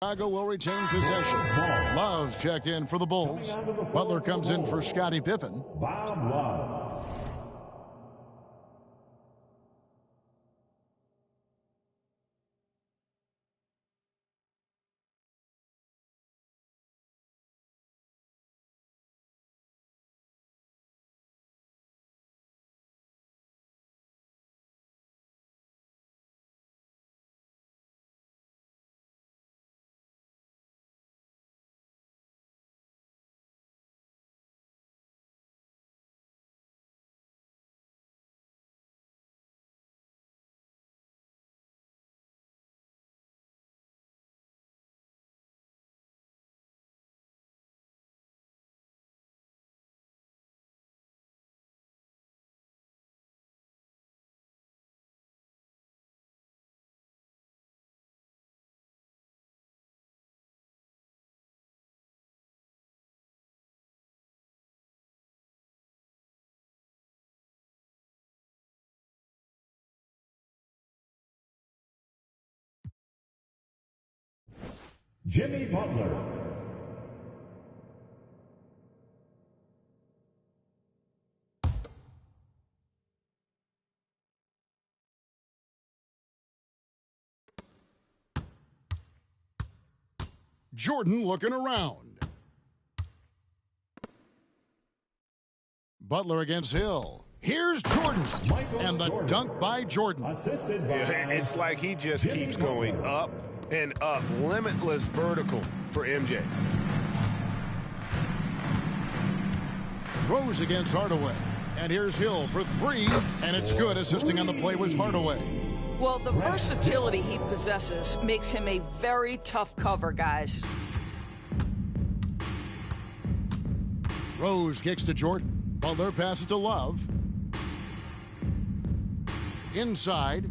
Chicago will retain possession. Love's checked in for the Bulls. Butler comes in for Scottie Pippen. Bob Love. Jimmy Butler. Jordan looking around. Butler against Hill. Here's Jordan. And the dunk by Jordan. It's like he just keeps going up and up. Limitless vertical for MJ. Rose against Hardaway. And here's Hill for three. And it's good. Assisting on the play was Hardaway. Well, the versatility he possesses makes him a very tough cover, guys. Rose kicks to Jordan. Butler passes to Love. Inside.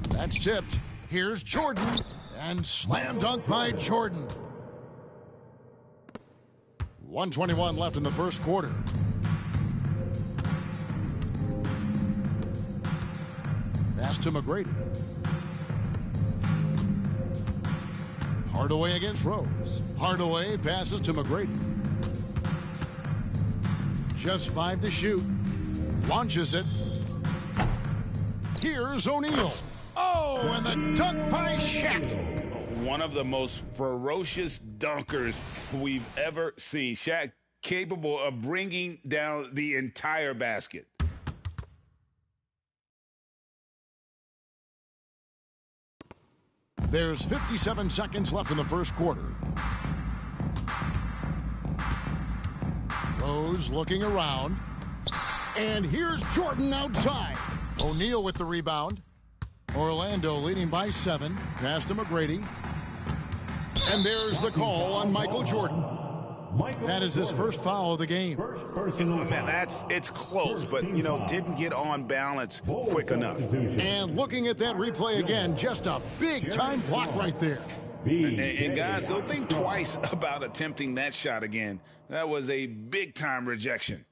That's tipped. Here's Jordan. And slam dunk by Jordan. 1:21 left in the first quarter. Pass to McGrady. Hardaway against Rose. Hardaway passes to McGrady. Just 5 to shoot. Launches it. Here's O'Neal. Oh, and the dunk by Shaq. One of the most ferocious dunkers we've ever seen. Shaq capable of bringing down the entire basket. There's 57 seconds left in the first quarter. Rose looking around. And here's Jordan outside. O'Neal with the rebound. Orlando leading by 7. Pass to McGrady. And there's the call on Michael Jordan. That is his first foul of the game. Man, it's close, but, didn't get on balance quick enough. And looking at that replay again, just a big-time block right there. And guys, don't think twice about attempting that shot again. That was a big-time rejection.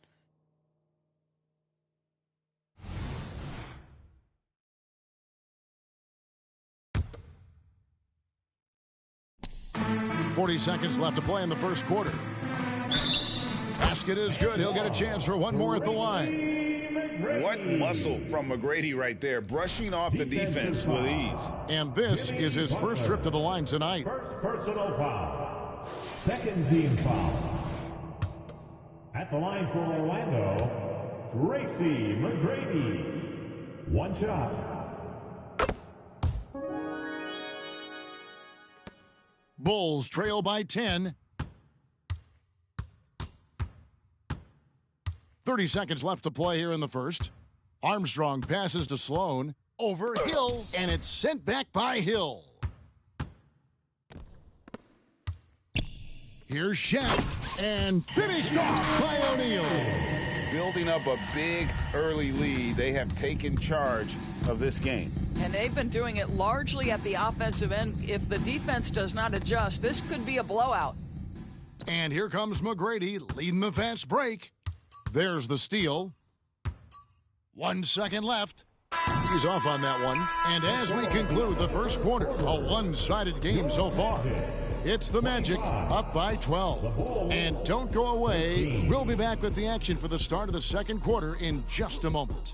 .40 seconds left to play in the first quarter. Basket is good. He'll get a chance for one more at the line. What muscle from McGrady right there, brushing off the defense with ease. And this is his first trip to the line tonight. First personal foul. Second team foul. At the line for Orlando, Tracy McGrady. One shot. Bulls trail by 10. 30 seconds left to play here in the first. Armstrong passes to Sloan. Over Hill, and it's sent back by Hill. Here's Shaq, and finished off by O'Neal. Building up a big early lead, they have taken charge of this game. And they've been doing it largely at the offensive end. If the defense does not adjust, this could be a blowout. And here comes McGrady leading the fast break. There's the steal. 1 second left. ease off on that one. And as we conclude the first quarter, a one-sided game so far. It's the Magic up by 12. And don't go away. We'll be back with the action for the start of the second quarter in just a moment.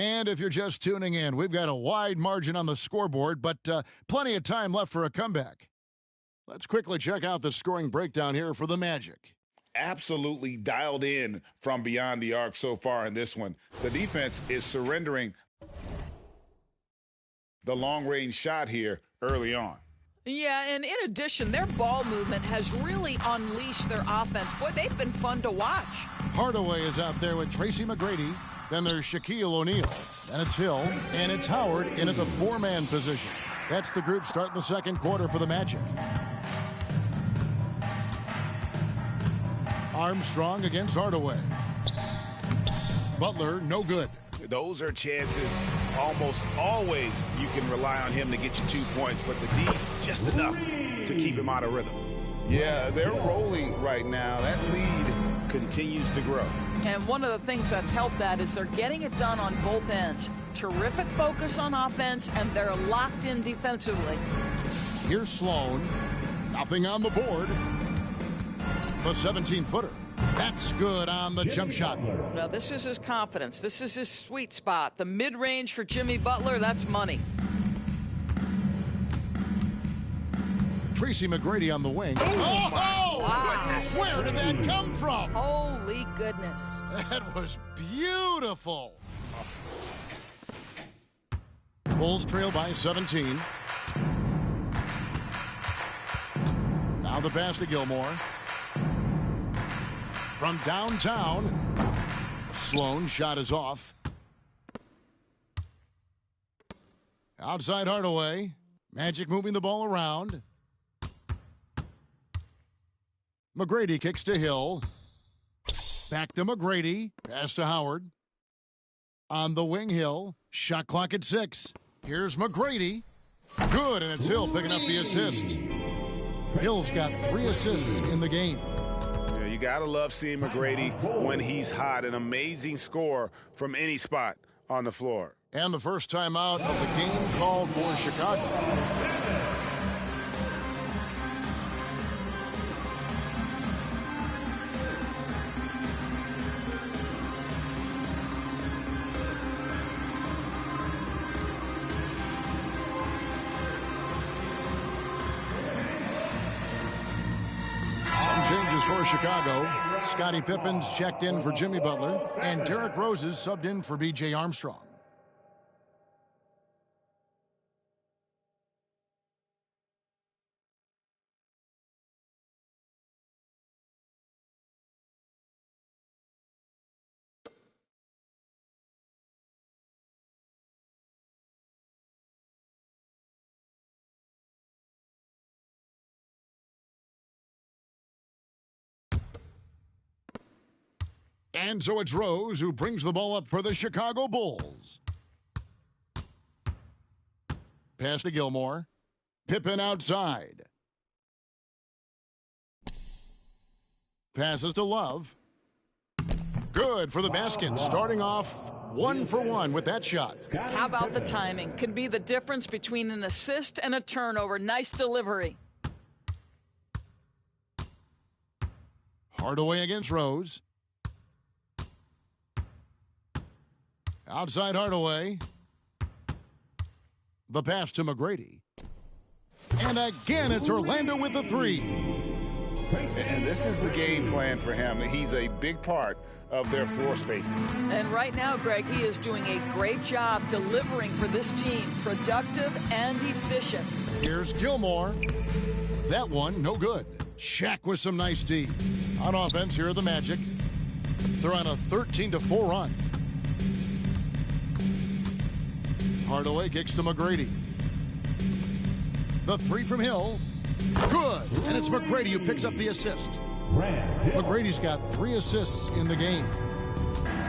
And if you're just tuning in, we've got a wide margin on the scoreboard, but plenty of time left for a comeback. Let's quickly check out the scoring breakdown here for the Magic. Absolutely dialed in from beyond the arc so far in this one. The defense is surrendering the long-range shot here early on. Yeah, and in addition, their ball movement has really unleashed their offense. Boy, they've been fun to watch. Hardaway is out there with Tracy McGrady. Then there's Shaquille O'Neal. Then it's Hill. And it's Howard in at the four-man position. That's the group starting the second quarter for the Magic. Armstrong against Hardaway. Butler, no good. Those are chances almost always you can rely on him to get you 2 points, but the D, just enough to keep him out of rhythm. Yeah, they're rolling right now. That lead continues to grow. And one of the things that's helped that is they're getting it done on both ends. Terrific focus on offense, and they're locked in defensively. Here's Sloan. Nothing on the board. The 17-footer. That's good on the jump shot. Now, this is his confidence. This is his sweet spot. The mid-range for Jimmy Butler, that's money. Tracy McGrady on the wing. Oh, wow. Where did that come from? Holy goodness. That was beautiful. Bulls trail by 17. Now the pass to Gilmore. From downtown, Sloan shot is off. Outside Hardaway. Magic moving the ball around. McGrady kicks to Hill. Back to McGrady. Pass to Howard. On the wing, Hill. Shot clock at 6. Here's McGrady. Good, and it's Hill picking up the assist. Hill's got 3 assists in the game. Yeah, you got to love seeing McGrady when he's hot. An amazing score from any spot on the floor. And the first time out of the game called for Chicago. For Chicago, Scottie Pippen's checked in for Jimmy Butler, and Derrick Rose is subbed in for B.J. Armstrong. And so it's Rose who brings the ball up for the Chicago Bulls. Pass to Gilmore. Pippen outside. Passes to Love. Good for the basket. Starting off 1 for 1 with that shot. How about the timing? Can be the difference between an assist and a turnover. Nice delivery. Hardaway against Rose. Outside Hardaway. The pass to McGrady. And again, it's Orlando with the 3. And this is the game plan for him. He's a big part of their floor spacing. And right now, Greg, he is doing a great job delivering for this team. Productive and efficient. Here's Gilmore. That one, no good. Shaq with some nice D. On offense, here are the Magic. They're on a 13-4 run. Hardaway kicks to McGrady. The 3 from Hill. Good. And it's McGrady who picks up the assist. McGrady's got 3 assists in the game.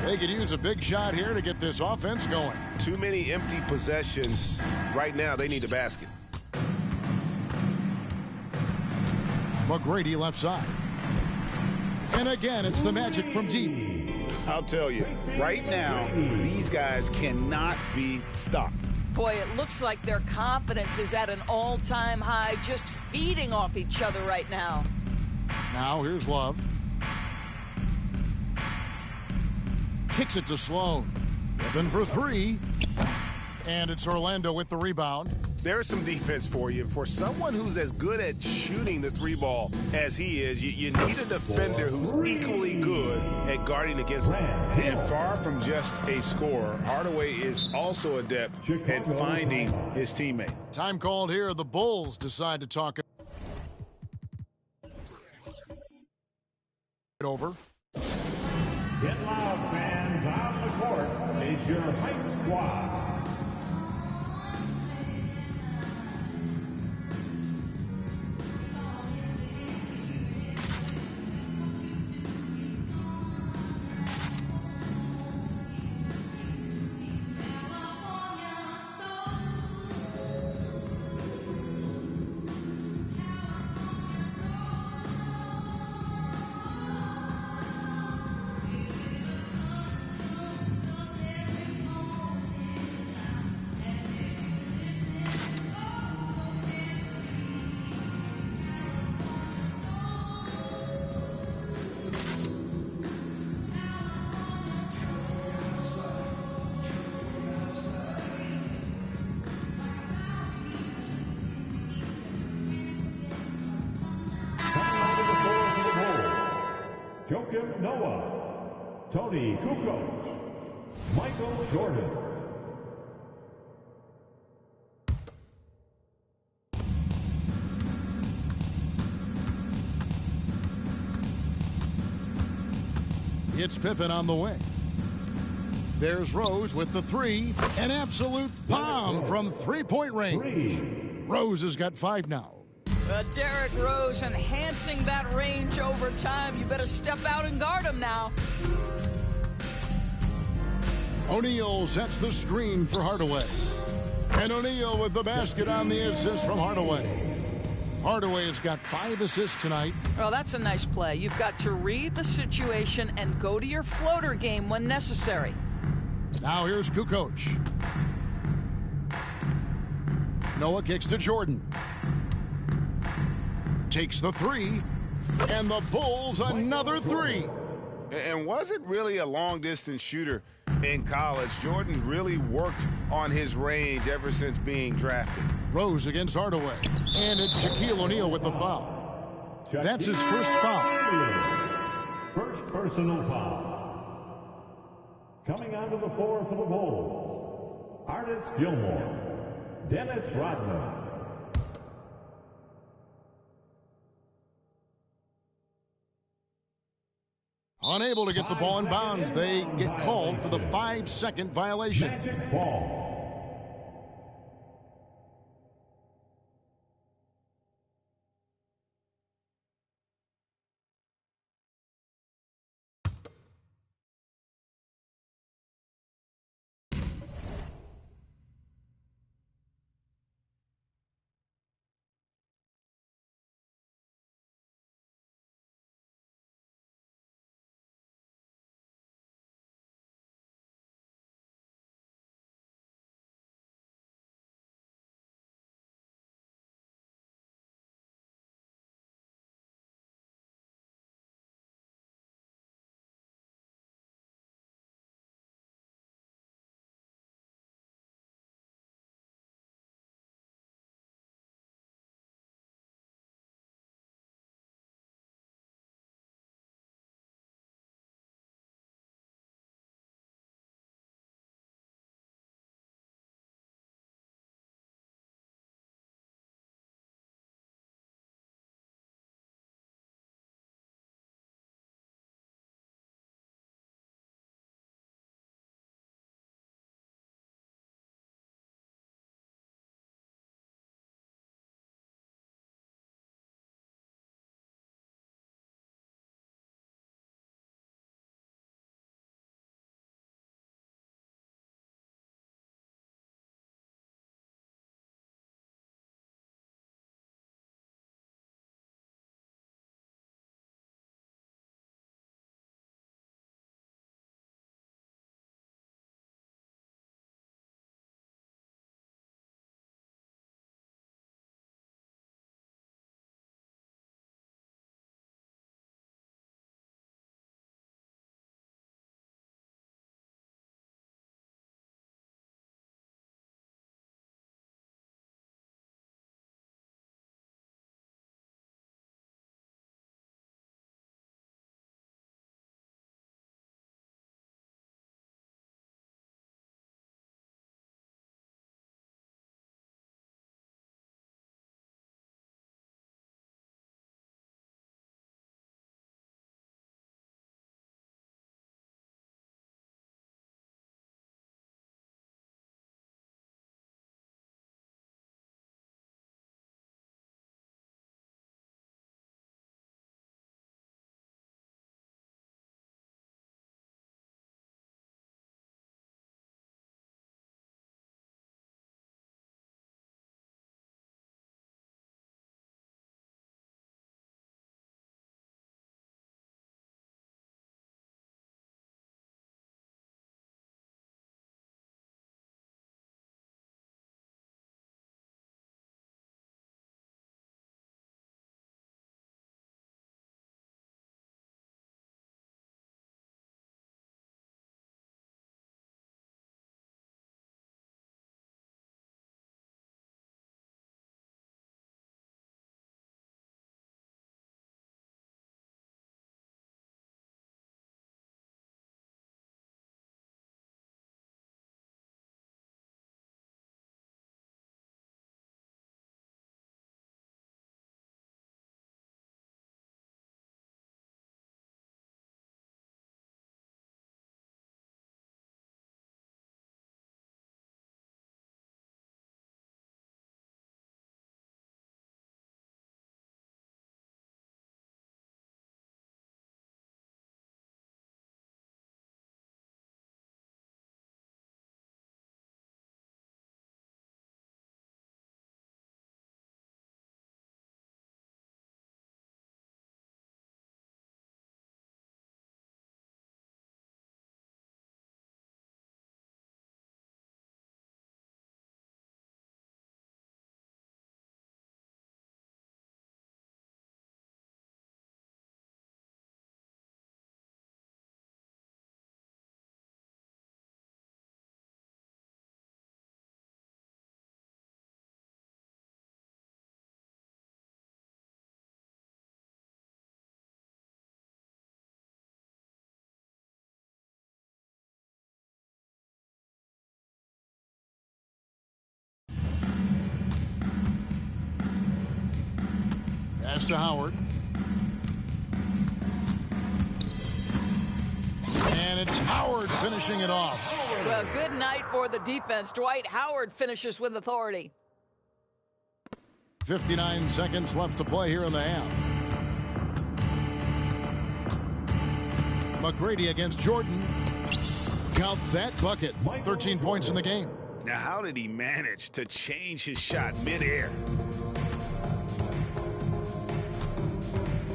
They could use a big shot here to get this offense going. Too many empty possessions. Right now, they need a basket. McGrady left side. And again, it's the Magic from deep. I'll tell you, right now, these guys cannot be stopped. Boy, it looks like their confidence is at an all-time high, just feeding off each other right now. Now here's Love. Kicks it to Sloan. Given for three. And it's Orlando with the rebound. There's some defense for you. For someone who's as good at shooting the three ball as he is, you need a defender who's equally good at guarding against him. And far from just a scorer, Hardaway is also adept at finding his teammate. Time called here. The Bulls decide to talk it over. Get loud, fans. On the court is your hype squad. Joakim Noah, Tony Kukoc, Michael Jordan. It's Pippen on the wing. There's Rose with the three. An absolute bomb from three-point range. Rose has got 5 now. Derrick Rose enhancing that range over time. You better step out and guard him now. O'Neal sets the screen for Hardaway. And O'Neal with the basket on the assist from Hardaway. Hardaway has got 5 assists tonight. Well, that's a nice play. You've got to read the situation and go to your floater game when necessary. Now here's Kukoc. Noah kicks to Jordan. Takes the three. And the Bulls another three. And wasn't really a long-distance shooter in college. Jordan really worked on his range ever since being drafted. Rose against Hardaway. And it's Shaquille O'Neal with the foul. That's his first foul. First personal foul. Coming onto the floor for the Bulls, Artis Gilmore, Dennis Rodman. Unable to get the ball in bounds, they get called for the 5-second violation. Magic ball. Pass to Howard. And it's Howard finishing it off. Well, good night for the defense. Dwight Howard finishes with authority. 59 seconds left to play here in the half. McGrady against Jordan. Count that bucket. 13 points in the game. Now, how did he manage to change his shot midair?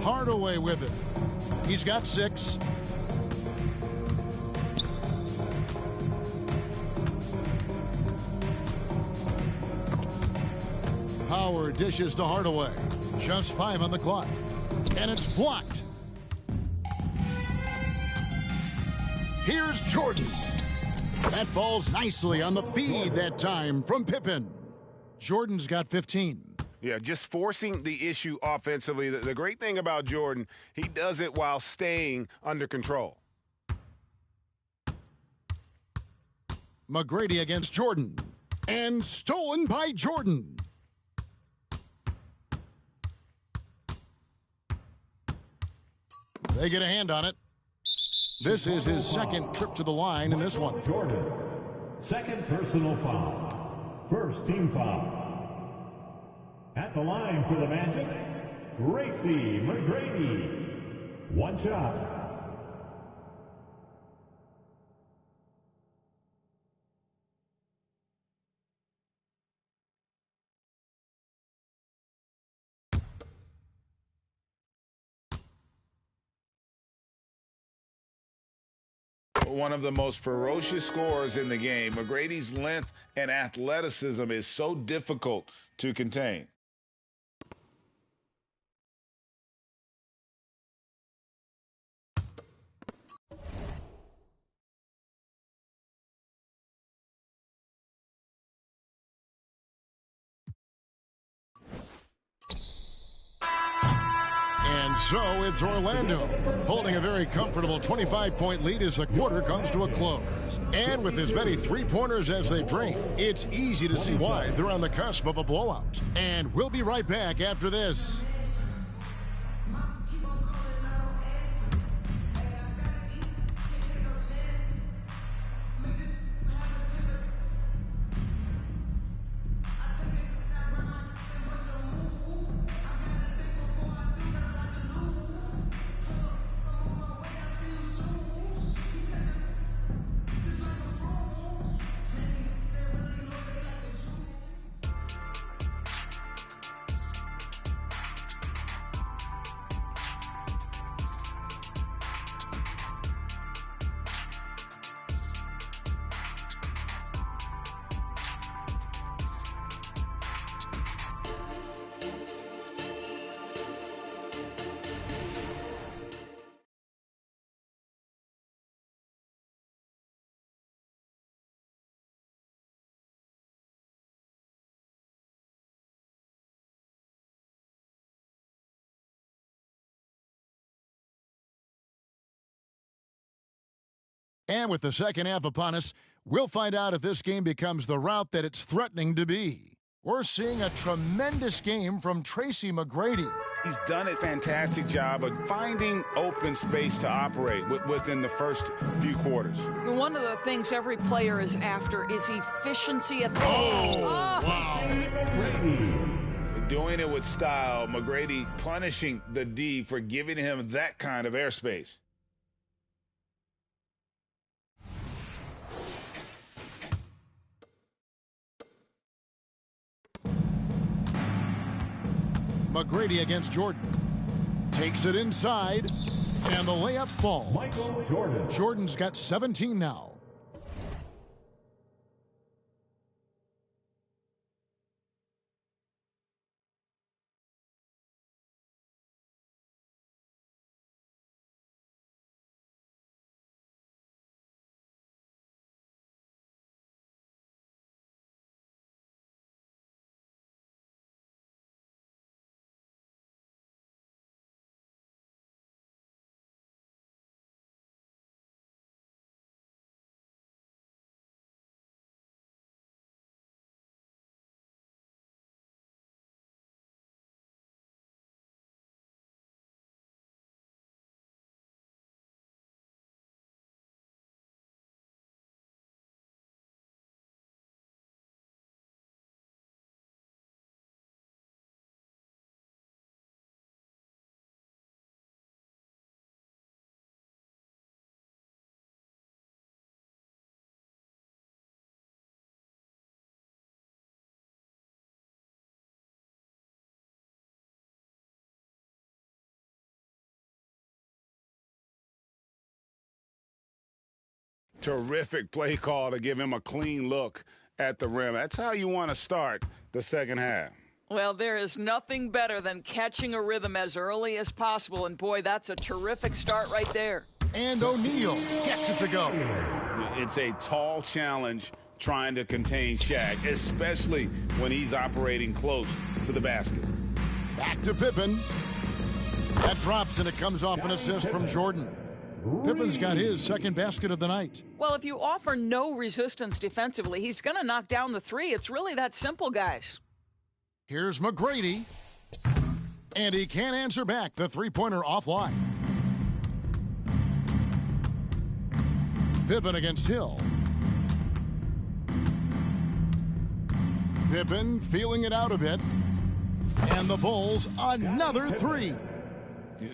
Hardaway with it. He's got 6. Howard dishes to Hardaway. Just 5 on the clock. And it's blocked. Here's Jordan. That falls nicely on the feed that time from Pippen. Jordan's got 15. Yeah, just forcing the issue offensively. The great thing about Jordan, he does it while staying under control. McGrady against Jordan. And stolen by Jordan. They get a hand on it. This is his second trip to the line in this one. Jordan, second personal foul. First team foul. At the line for the Magic, Tracy McGrady. One shot. One of the most ferocious scorers in the game. McGrady's length and athleticism is so difficult to contain. And so it's Orlando holding a very comfortable 25-point lead as the quarter comes to a close. And with as many three-pointers as they've drained, it's easy to see why they're on the cusp of a blowout. And we'll be right back after this. And with the second half upon us, we'll find out if this game becomes the rout that it's threatening to be. We're seeing a tremendous game from Tracy McGrady. He's done a fantastic job of finding open space to operate within the first few quarters. One of the things every player is after is efficiency at the Doing it with style, McGrady punishing the D for giving him that kind of airspace. McGrady against Jordan. Takes it inside, and the layup falls. Michael Jordan. Jordan's got 17 now. Terrific play call to give him a clean look at the rim. That's how you want to start the second half. Well, there is nothing better than catching a rhythm as early as possible, and boy, that's a terrific start right there. And O'Neal gets it to go. It's a tall challenge trying to contain Shaq, especially when he's operating close to the basket. Back to Pippen. That drops, and it comes off an assist from Jordan. Pippen's got his second basket of the night. Well, if you offer no resistance defensively, he's going to knock down the three. It's really that simple, guys. Here's McGrady. And he can't answer back. The three-pointer offline. Pippen against Hill. Pippen feeling it out a bit. And the Bulls, another three.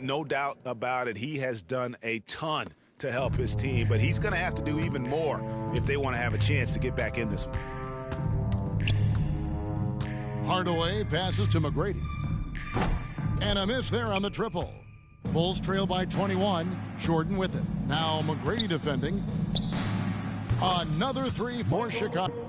No doubt about it. He has done a ton to help his team, but he's going to have to do even more if they want to have a chance to get back in this one. Hardaway passes to McGrady. And a miss there on the triple. Bulls trail by 21. Jordan with it. Now McGrady defending. Another three for Chicago.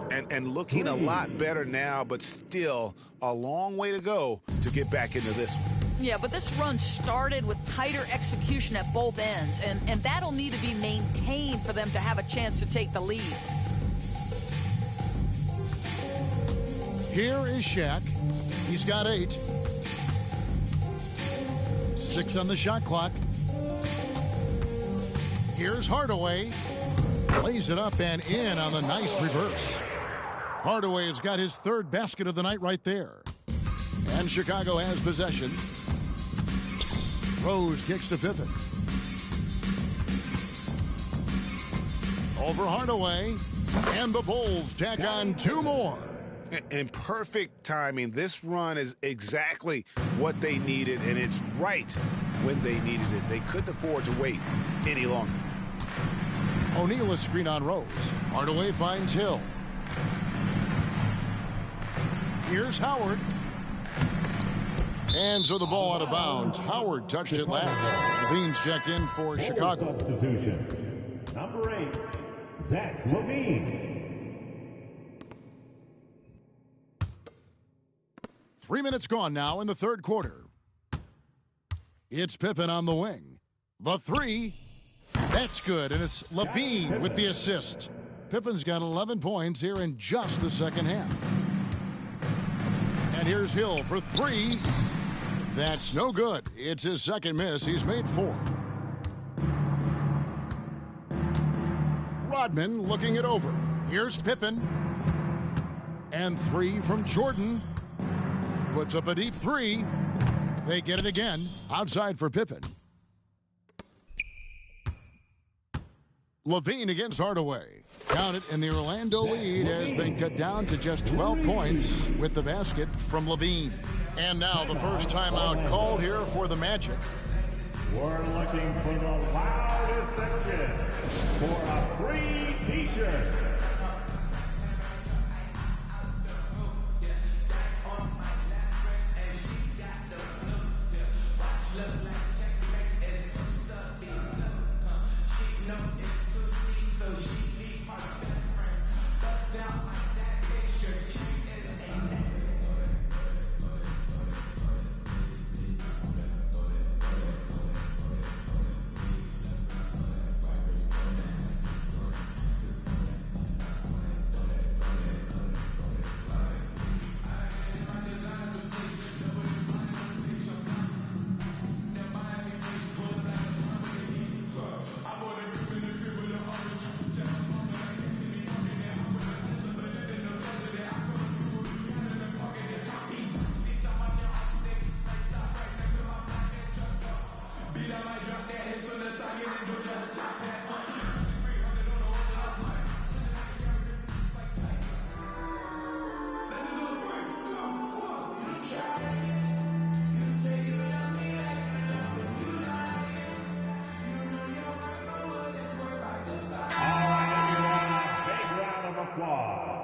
And looking a lot better now, but still a long way to go to get back into this one. Yeah, but this run started with tighter execution at both ends, and that'll need to be maintained for them to have a chance to take the lead. Here is Shaq. He's got 8. 6 on the shot clock. Here's Hardaway. Lays it up and in on the nice reverse. Hardaway has got his 3rd basket of the night right there. And Chicago has possession. Rose kicks to Pippen. Over Hardaway. And the Bulls tack on 2 more. In perfect timing. This run is exactly what they needed, and it's right when they needed it. They couldn't afford to wait any longer. O'Neal a screen on Rose. Hardaway finds Hill. Here's Howard. And so the ball out of bounds. Howard touched it last. Levine's checked in for Chicago. Substitution. Number 8, Zach LaVine. 3 minutes gone now in the 3rd quarter. It's Pippen on the wing. The 3. That's good, and it's LaVine with the assist. Pippen's got 11 points here in just the 2nd half. And here's Hill for 3. That's no good. It's his 2nd miss. He's made 4. Rodman looking it over. Here's Pippen. And 3 from Jordan. Puts up a deep 3. They get it again. Outside for Pippen. LaVine against Hardaway. Count it, and the Orlando lead has been cut down to just 12 points with the basket from LaVine. And now the first timeout called here for the Magic. We're looking for the loudest section for a free T-shirt.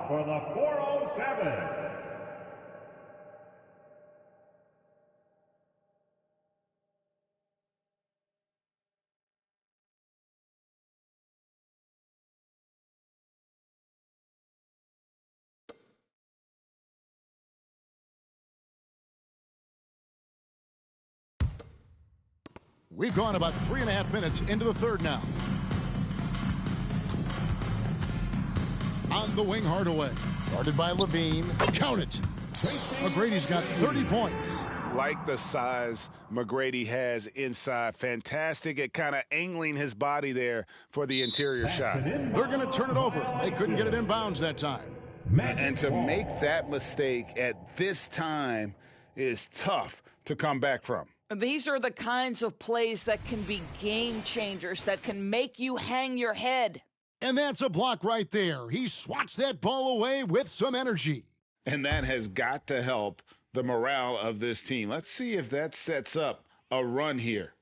For the 407. We've gone about 3.5 minutes into the 3rd now. On the wing, Hardaway. Guarded by LaVine. Count it. McGrady's got 30 points. Like the size McGrady has inside. Fantastic at kind of angling his body there for the interior shot. They're going to turn it over. They couldn't get it in bounds that time. And to make that mistake at this time is tough to come back from. These are the kinds of plays that can be game changers, that can make you hang your head. And that's a block right there. He swats that ball away with some energy. And that has got to help the morale of this team. Let's see if that sets up a run here.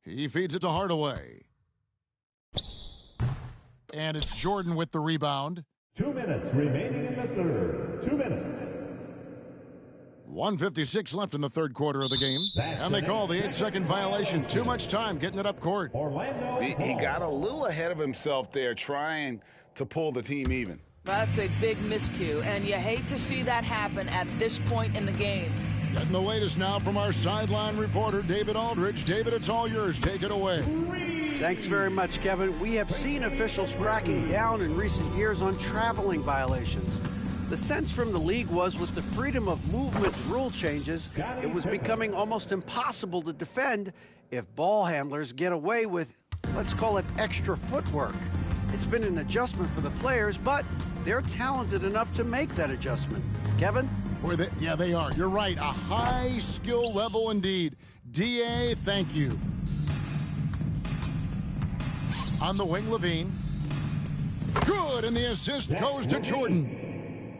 He feeds it to Hardaway. And it's Jordan with the rebound. 2 minutes remaining in the 3rd. 2 minutes. 1:56 left in the 3rd quarter of the game. And they call the 8-second violation. Too much time getting it up court. He got a little ahead of himself there trying to pull the team even. That's a big miscue, and you hate to see that happen at this point in the game. Getting the latest now from our sideline reporter, David Aldridge. David, it's all yours. Take it away. Thanks very much, Kevin. We have seen officials cracking down in recent years on traveling violations. The sense from the league was with the freedom of movement rule changes, it was becoming almost impossible to defend if ball handlers get away with, let's call it, extra footwork. It's been an adjustment for the players, but they're talented enough to make that adjustment. Kevin? Boy, yeah, they are. You're right. A high skill level indeed. DA, thank you. On the wing, Levine. Good, and the assist goes to Jordan.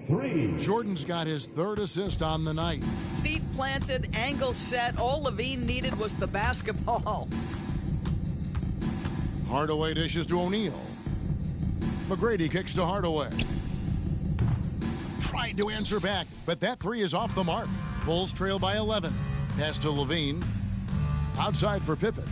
3. Jordan's got his third assist on the night. Feet planted, angle set. All Levine needed was the basketball. Hardaway dishes to O'Neal. McGrady kicks to Hardaway. Tried to answer back, but that three is off the mark. Bulls trail by 11. Pass to Levine. Outside for Pippen.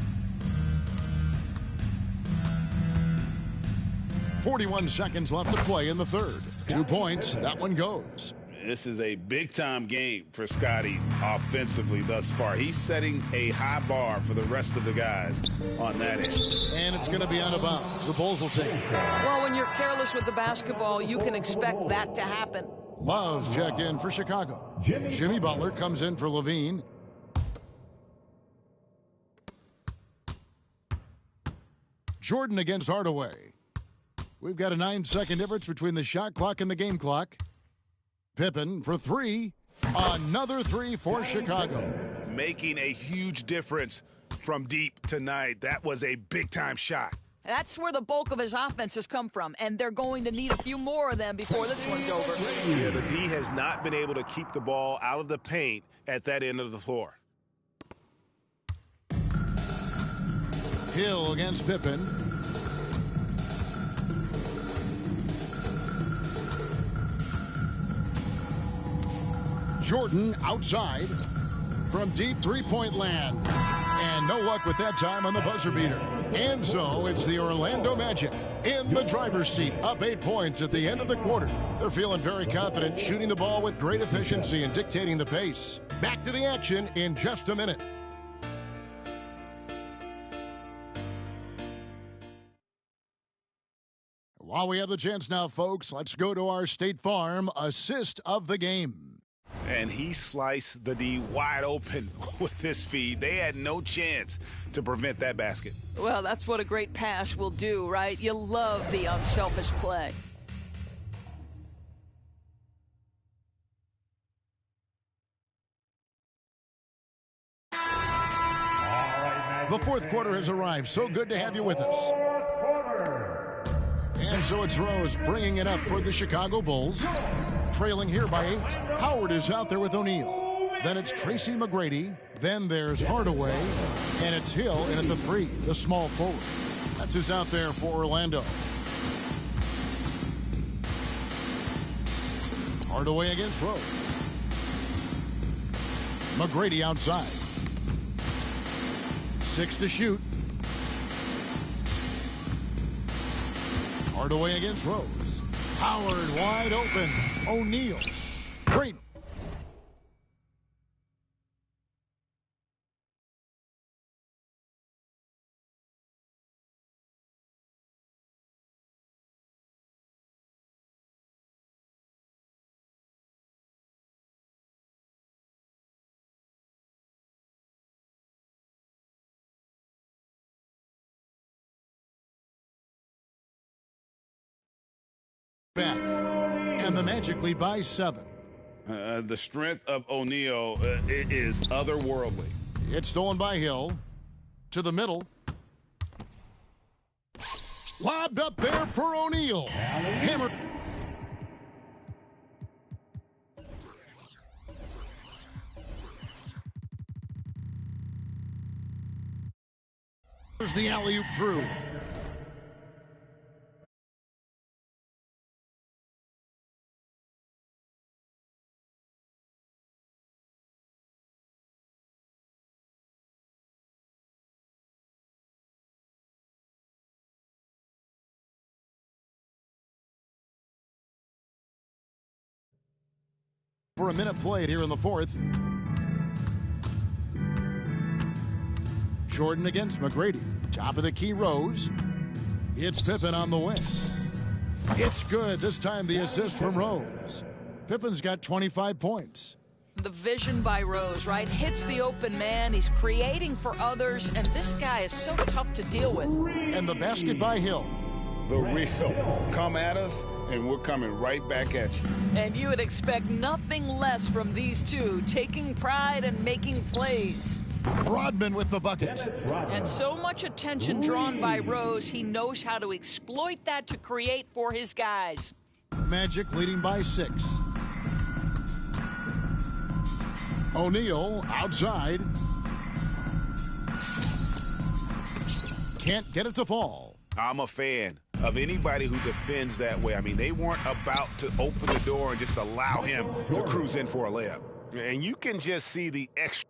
41 seconds left to play in the third. 2 points. That one goes. This is a big-time game for Scotty offensively thus far. He's setting a high bar for the rest of the guys on that end. And it's going to be out of bounds. The Bulls will take it. Well, when you're careless with the basketball, you can expect that to happen. Love's check in for Chicago. Jimmy Butler comes in for Levine. Jordan against Hardaway. We've got a 9-second difference between the shot clock and the game clock. Pippen for three. Another three for Chicago. Making a huge difference from deep tonight. That was a big-time shot. That's where the bulk of his offense has come from, and they're going to need a few more of them before this one's over. Yeah, the D has not been able to keep the ball out of the paint at that end of the floor. Hill against Pippen. Jordan outside from deep three-point land. And no luck with that time on the buzzer beater. And so it's the Orlando Magic in the driver's seat, up 8 points at the end of the quarter. They're feeling very confident, shooting the ball with great efficiency and dictating the pace. Back to the action in just a minute. While we have the chance now, folks, let's go to our State Farm assist of the game. And he sliced the D wide open with this feed. They had no chance to prevent that basket. Well, that's what a great pass will do, right? You love the unselfish play. The fourth quarter has arrived. So good to have you with us. And so it's Rose bringing it up for the Chicago Bulls. Trailing here by 8. Howard is out there with O'Neal. Then it's Tracy McGrady. Then there's Hardaway. And it's Hill in at the 3, the small forward. That's who's out there for Orlando. Hardaway against Rose. McGrady outside. 6 to shoot. Hardaway against Rose. Howard wide open. O'Neal. Great. Back. And the Magic lead by 7. The strength of O'Neal is otherworldly. It's stolen by Hill. To the middle. Lobbed up there for O'Neal. Hammer. There's the alley-oop through. For a minute played here in the fourth. Jordan against McGrady. Top of the key, Rose. It's Pippen on the wing. It's good. This time the assist from Rose. Pippen's got 25 points. The vision by Rose, right? Hits the open man. He's creating for others, and this guy is so tough to deal with. And the basket by Hill. The real. Come at us, and we're coming right back at you. And you would expect nothing less from these two, taking pride and making plays. Rodman with the bucket. And so much attention drawn by Rose, he knows how to exploit that to create for his guys. Magic leading by 6. O'Neal outside. Can't get it to fall. I'm a fan of anybody who defends that way. I mean, they weren't about to open the door and just allow him to cruise in for a layup. And you can just see the extra.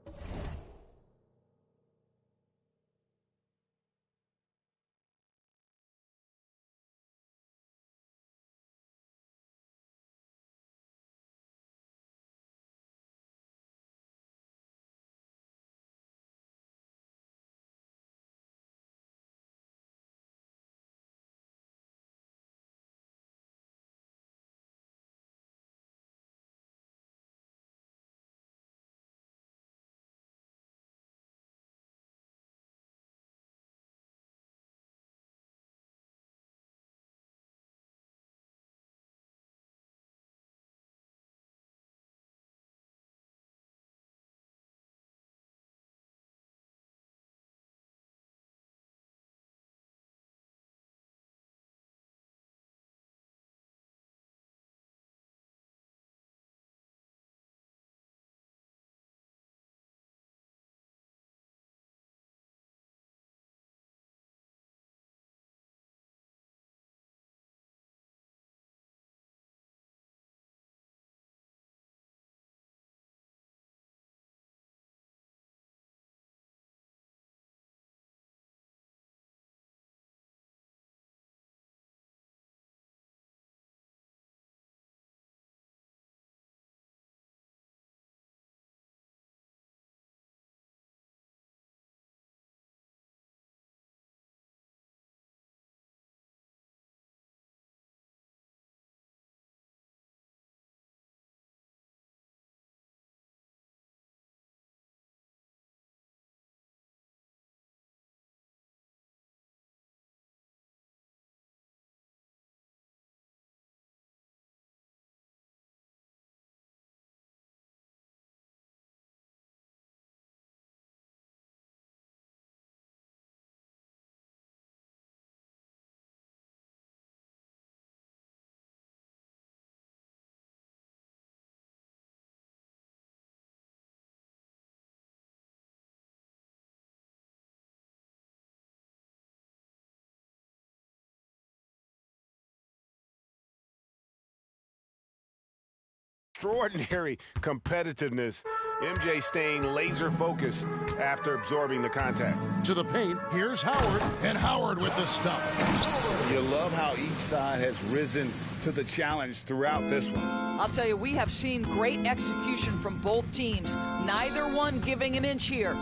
Extraordinary competitiveness. MJ staying laser focused after absorbing the contact. To the paint, here's Howard, and Howard with the stuff. You love how each side has risen to the challenge throughout this one. I'll tell you, we have seen great execution from both teams. Neither one giving an inch here.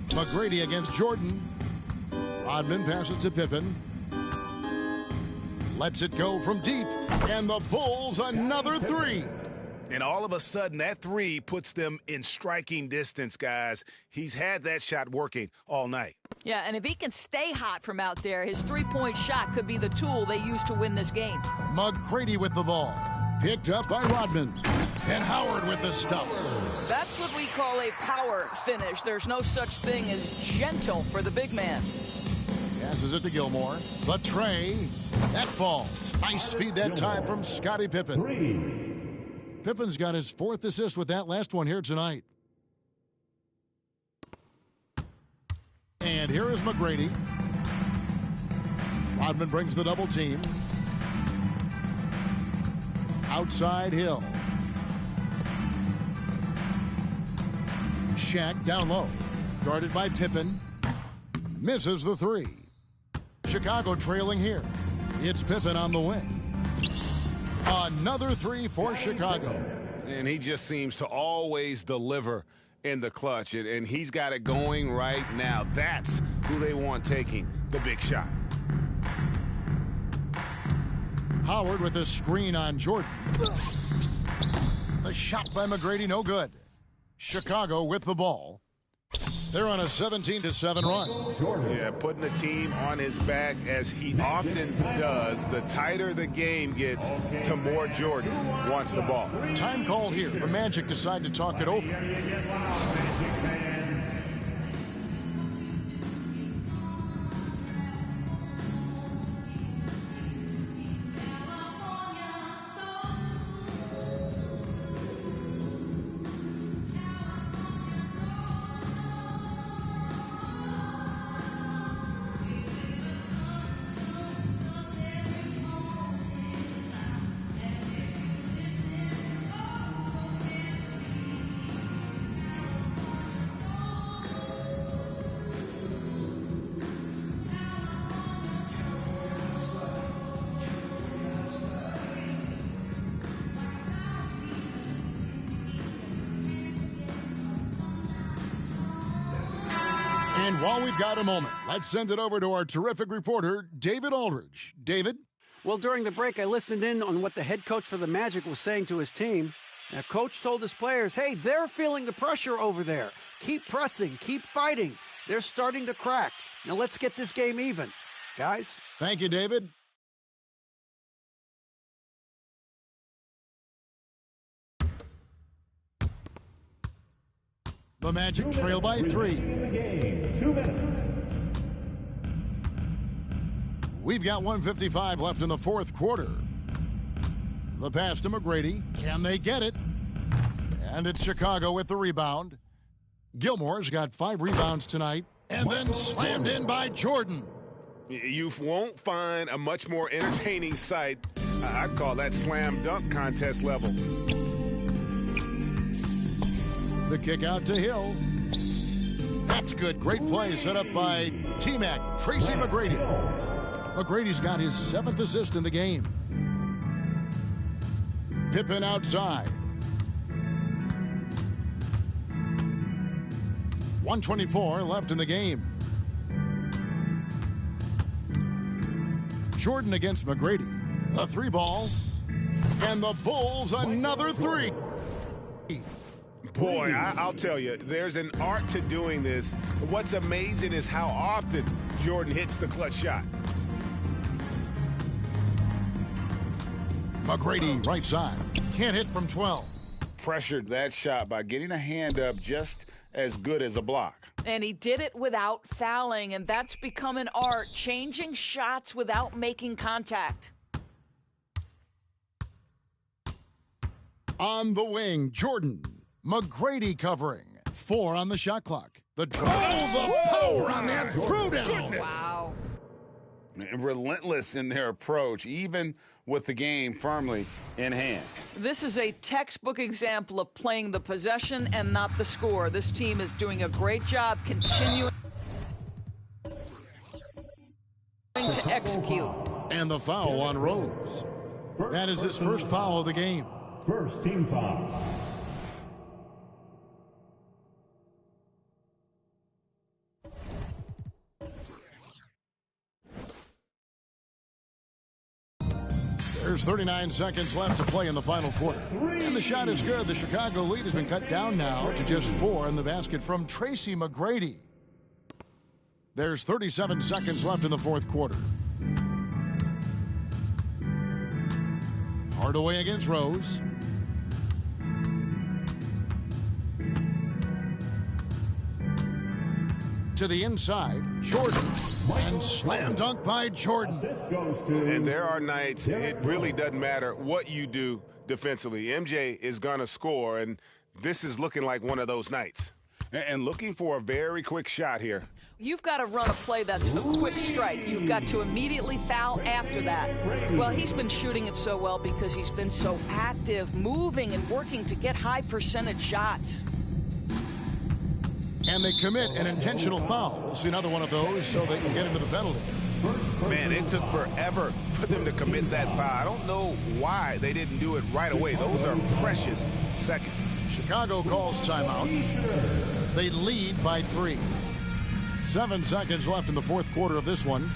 McGrady against Jordan. Rodman passes to Pippen. Lets it go from deep, and the Bulls another 3. And all of a sudden, that 3 puts them in striking distance, guys. He's had that shot working all night. Yeah, and if he can stay hot from out there, his three-point shot could be the tool they use to win this game. McGrady with the ball. Picked up by Rodman. And Howard with the stuff. That's what we call a power finish. There's no such thing as gentle for the big man. Passes it to Gilmore. The tray. That falls. Nice feed that time from Scottie Pippen. Pippen's got his 4th assist with that last one here tonight. And here is McGrady. Rodman brings the double team. Outside Hill. Shaq down low. Guarded by Pippen. Misses the 3. Chicago trailing here. It's Pippen on the wing. Another 3 for Chicago. And he just seems to always deliver in the clutch, and he's got it going right now. That's who they want taking the big shot. Howard with a screen on Jordan. The shot by McGrady, no good. Chicago with the ball. They're on a 17-7 run. Yeah, putting the team on his back as he often does. The tighter the game gets, the more Jordan wants the ball. Time call here. The Magic decide to talk it over. And while we've got a moment, let's send it over to our terrific reporter, David Aldridge. David? Well, during the break, I listened in on what the head coach for the Magic was saying to his team. Now, coach told his players, hey, they're feeling the pressure over there. Keep pressing, keep fighting. They're starting to crack. Now, let's get this game even. Guys? Thank you, David. The Magic trail by 3. 2 minutes. We've got 1:55 left in the fourth quarter. The pass to McGrady. Can they get it? And it's Chicago with the rebound. Gilmore's got 5 rebounds tonight. And then slammed in by Jordan. You won't find a much more entertaining sight. I'd call that slam dunk contest level. The kick out to Hill. That's good. Great play set up by T-Mac, Tracy McGrady. McGrady's got his 7th assist in the game. Pippen outside. 1:24 left in the game. Jordan against McGrady. A 3 ball. And the Bulls another 3. Boy, I'll tell you, there's an art to doing this. What's amazing is how often Jordan hits the clutch shot. McGrady right side. Can't hit from 12. Pressured that shot by getting a hand up just as good as a block. And he did it without fouling, and that's become an art, changing shots without making contact. On the wing, Jordan. McGrady covering. 4 on the shot clock. The draw. Oh, the power on that throwdown. Wow. Relentless in their approach, even with the game firmly in hand. This is a textbook example of playing the possession and not the score. This team is doing a great job continuing to execute. And the foul on Rose. That is his first foul of the game. First team foul. There's 39 seconds left to play in the final quarter. And the shot is good. The Chicago lead has been cut down now to just 4 in the basket from Tracy McGrady. There's 37 seconds left in the fourth quarter. Hardaway against Rose. To the inside, Jordan. And slam dunk by Jordan. And there are nights it really doesn't matter what you do defensively. MJ is going to score, and this is looking like one of those nights. And looking for a very quick shot here. You've got to run a play that's a quick strike. You've got to immediately foul after that. Well, he's been shooting it so well because he's been so active, moving and working to get high percentage shots. And they commit an intentional foul. We'll see another one of those so they can get into the penalty. Man, it took forever for them to commit that foul. I don't know why they didn't do it right away. Those are precious seconds. Chicago calls timeout. They lead by 3. 7 seconds left in the fourth quarter of this one.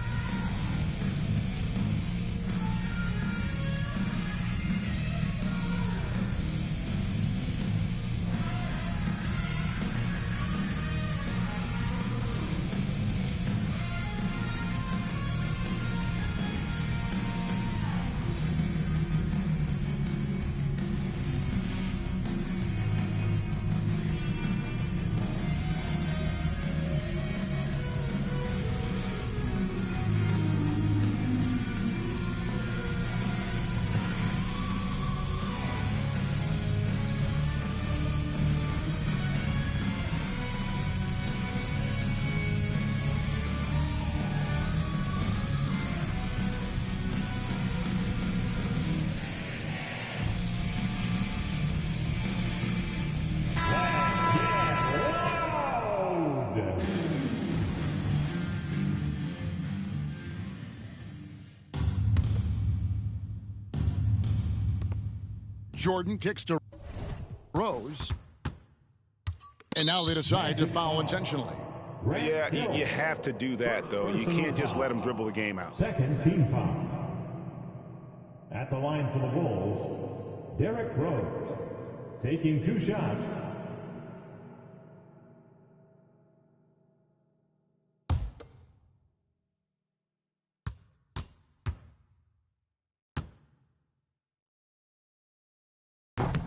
Jordan kicks to Rose. And now they decide to foul intentionally. Yeah, you have to do that, though. You can't just let them dribble the game out. Second team foul. At the line for the Bulls, Derrick Rose, taking 2 shots.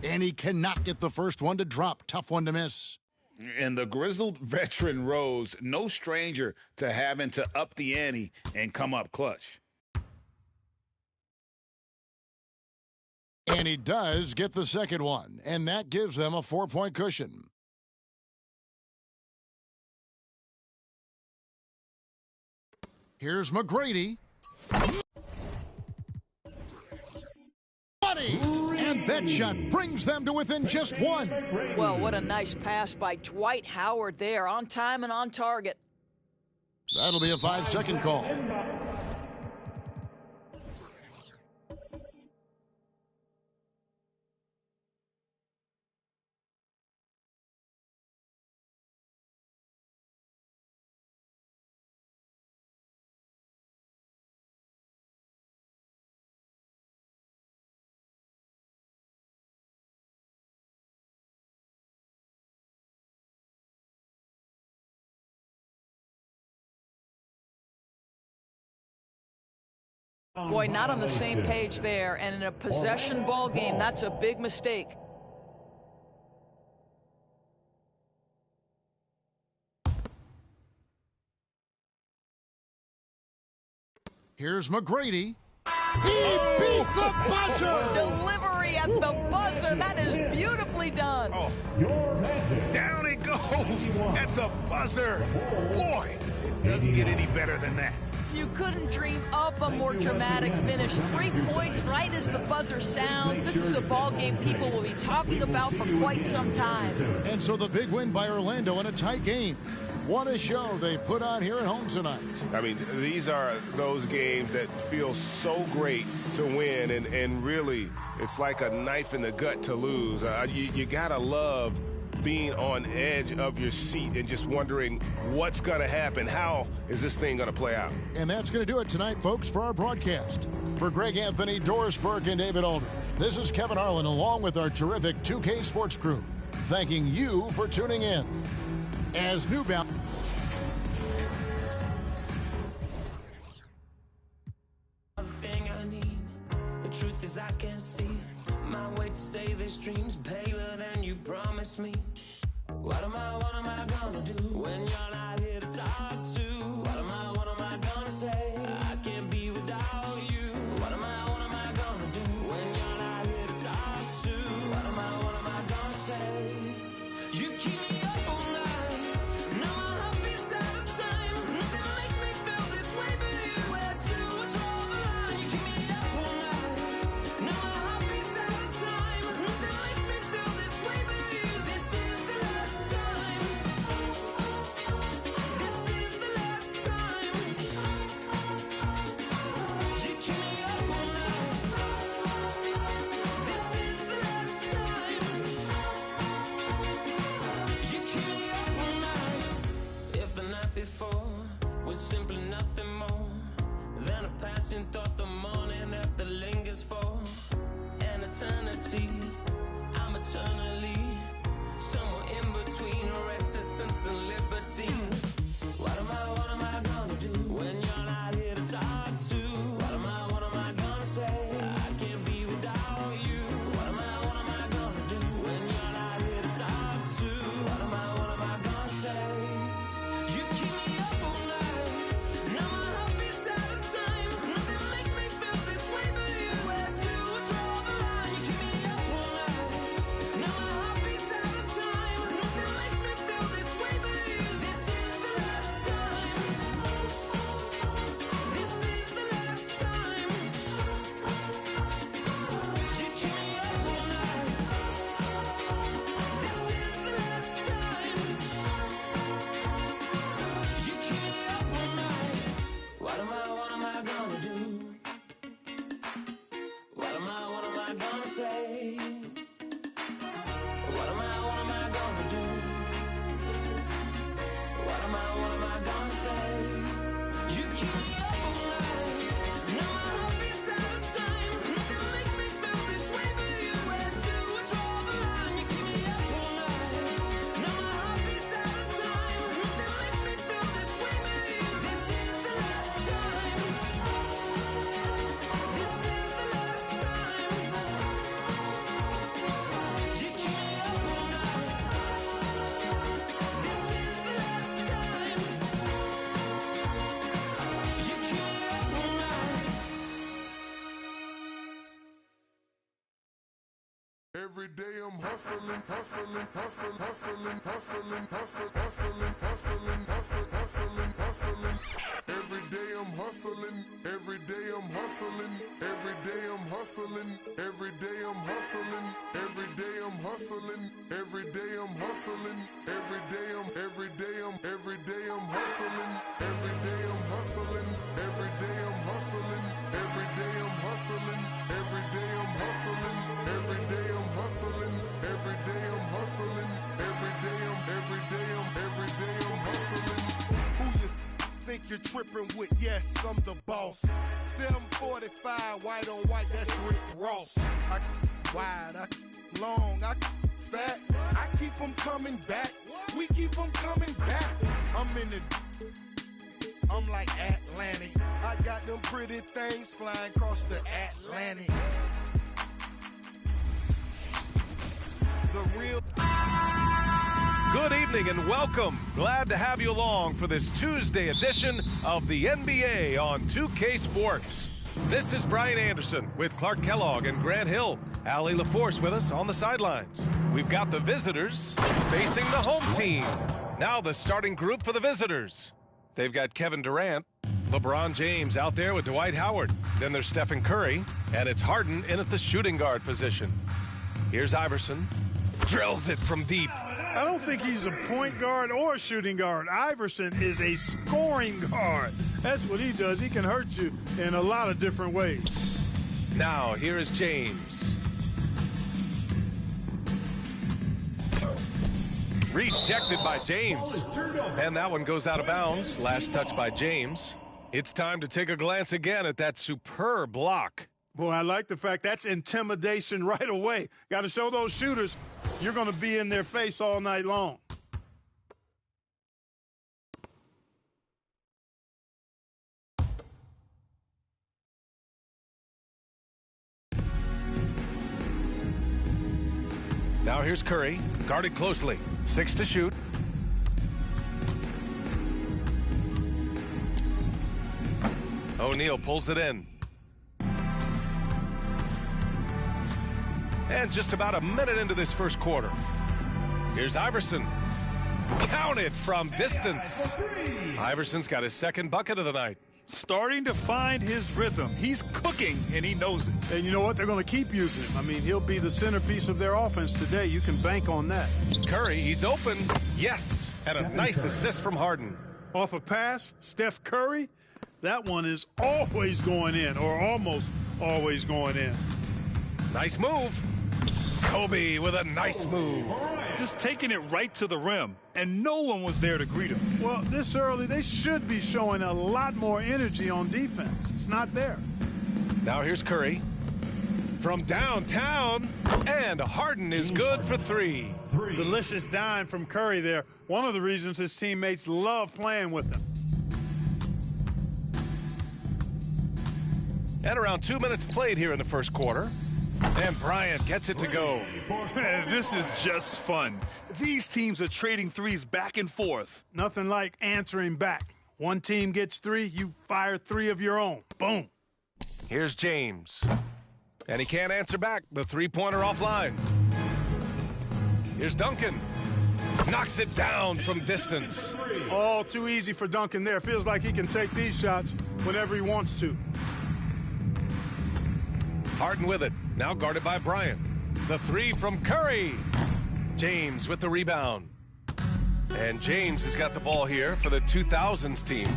And he cannot get the first one to drop. Tough one to miss. And the grizzled veteran Rose, no stranger to having to up the ante and come up clutch. And he does get the second one, and that gives them a 4-point cushion. Here's McGrady. And that shot brings them to within just 1. Well, what a nice pass by Dwight Howard there, on time and on target. That'll be a 5-second call. Boy, not on the same page there, and in a possession ball game, that's a big mistake. Here's McGrady. He beat the buzzer! Delivery at the buzzer. That is beautifully done. Oh, down it goes at the buzzer. Boy, it doesn't get any better than that. You couldn't dream up a more dramatic finish. 3 points right as the buzzer sounds. This is a ball game people will be talking about for quite some time. And so the big win by Orlando in a tight game. What a show they put on here at home tonight. I mean, these are those games that feel so great to win, and really, it's like a knife in the gut to lose. You gotta love being on edge of your seat and just wondering what's going to happen. How is this thing going to play out? And that's going to do it tonight, folks, for our broadcast. For Greg Anthony, Doris Burke, and David Aldridge, this is Kevin Harlan along with our terrific 2K Sports crew, thanking you for tuning in. As New Balance. The truth is I can't see my way to save this dream's paler than you promised me. What am I gonna do when you're not here to talk to? What am I gonna say? I can't be without you. What am I gonna do when you're not here to talk to? What am I gonna say? You keep me up all night. Now my heart beats out of time. Nothing makes me feel this way but you. We're too much over the line. You keep me up all night. Now my heart beats out of time. Nothing makes me feel this way but you. This is the last time. This is the last time. You keep me up all night. This is the last time. hustling, hustling, hustling, hustling, hustling, hustling, hustling, hustling, hustling, hustling, hustling. Every day I'm hustling, every day I'm hustling, every day I'm hustling, every day I'm hustling, every day I'm hustling, every day I'm hustling, every day I'm hustling, every day I'm hustling, every day I'm hustling, every day I'm hustling, every day I'm hustling, every day I'm hustling, every day I'm hustling, every day I'm hustling, every day I'm hustling. Who you think you're tripping with? Yes, I'm the boss. 745, white on white, that's Rick Ross. I wide, I long, I fat. I keep them coming back. We keep them coming back. I'm like Atlantic. I got them pretty things flying across the Atlantic. The real. Good evening and welcome. Glad to have you along for this Tuesday edition of the NBA on 2K Sports. This is Brian Anderson with Clark Kellogg and Grant Hill. Allie LaForce with us on the sidelines. We've got the visitors facing the home team. Now the starting group for the visitors. They've got Kevin Durant, LeBron James out there with Dwight Howard. Then there's Stephen Curry, and it's Harden in at the shooting guard position. Here's Iverson. Drills it from deep. I don't think he's a point guard or a shooting guard. Iverson is a scoring guard. That's what he does. He can hurt you in a lot of different ways. Now, here is James. Rejected by James. And that one goes out of bounds. Last touch by James. It's time to take a glance again at that superb block. Boy, I like the fact that's intimidation right away. Got to show those shooters you're going to be in their face all night long. Now here's Curry, guarded closely. 6 to shoot. O'Neal pulls it in. And just about a minute into this first quarter. Here's Iverson. Counted from distance. Iverson's got his second bucket of the night. Starting to find his rhythm. He's cooking, and he knows it. And you know what? They're going to keep using him. I mean, he'll be the centerpiece of their offense today. You can bank on that. Curry, he's open. Yes. And a nice assist from Harden. Off a pass, Steph Curry. That one is always going in, or almost always going in. Nice move. Kobe with a nice move. Just taking it right to the rim, and no one was there to greet him. Well, this early, they should be showing a lot more energy on defense. It's not there. Now here's Curry. From downtown, and Harden is good for three. Delicious dime from Curry there. One of the reasons his teammates love playing with him. And around 2 minutes played here in the first quarter. And Bryant gets it to go. This is just fun. These teams are trading threes back and forth. Nothing like answering back. One team gets 3, you fire 3 of your own. Boom. Here's James. And he can't answer back. The three-pointer offline. Here's Duncan. Knocks it down from distance. All too easy for Duncan there. Feels like he can take these shots whenever he wants to. Harden with it. Now guarded by Bryant. The 3 from Curry. James with the rebound. And James has got the ball here for the 2000s team.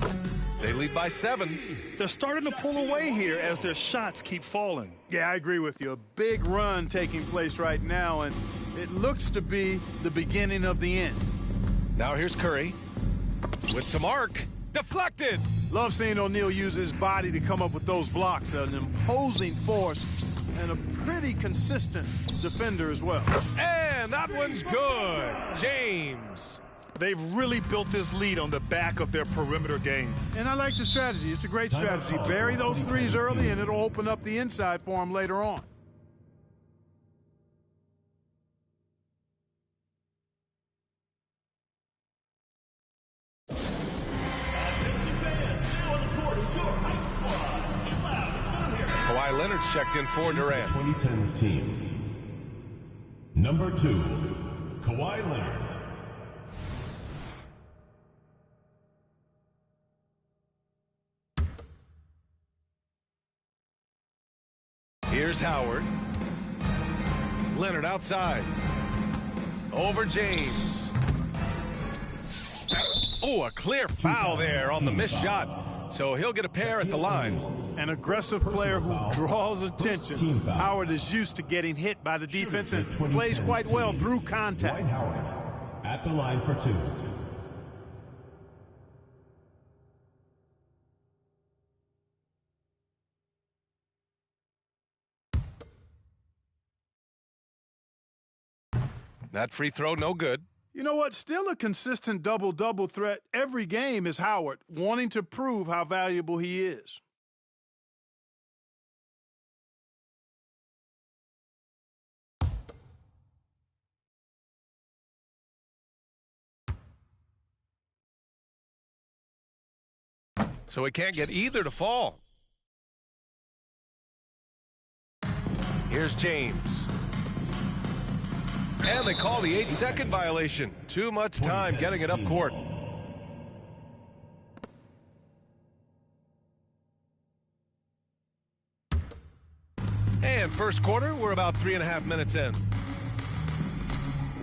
They lead by 7. They're starting to pull away here as their shots keep falling. Yeah, I agree with you. A big run taking place right now, and it looks to be the beginning of the end. Now here's Curry with some arc. Deflected. Love seeing O'Neal use his body to come up with those blocks. An imposing force and a pretty consistent defender as well. And that one's good. James. They've really built this lead on the back of their perimeter game. And I like the strategy. It's a great strategy. Bury those threes early, and it'll open up the inside for them later on. Kawhi Leonard's checked in for Durant. 2010's team. Number 2, Kawhi Leonard. Here's Howard. Leonard outside. Over James. Oh, a clear foul there on the missed shot. So he'll get a pair at the line. An aggressive player who draws attention. Howard is used to getting hit by the defense and plays quite well through contact. Dwight Howard at the line for 2. That free throw, no good. You know what? Still a consistent double-double threat every game is Howard, wanting to prove how valuable he is. So he can't get either to fall. Here's James. And they call the 8-second violation. Too much time getting it up court. And first quarter, we're about 3.5 minutes in.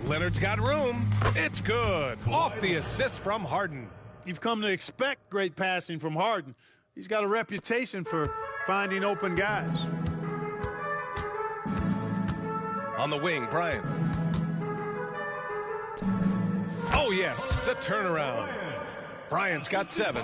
Leonard's got room. It's good. Off the assist from Harden. You've come to expect great passing from Harden. He's got a reputation for finding open guys. On the wing, Bryant. Oh, yes, the turnaround. Bryant's got 7.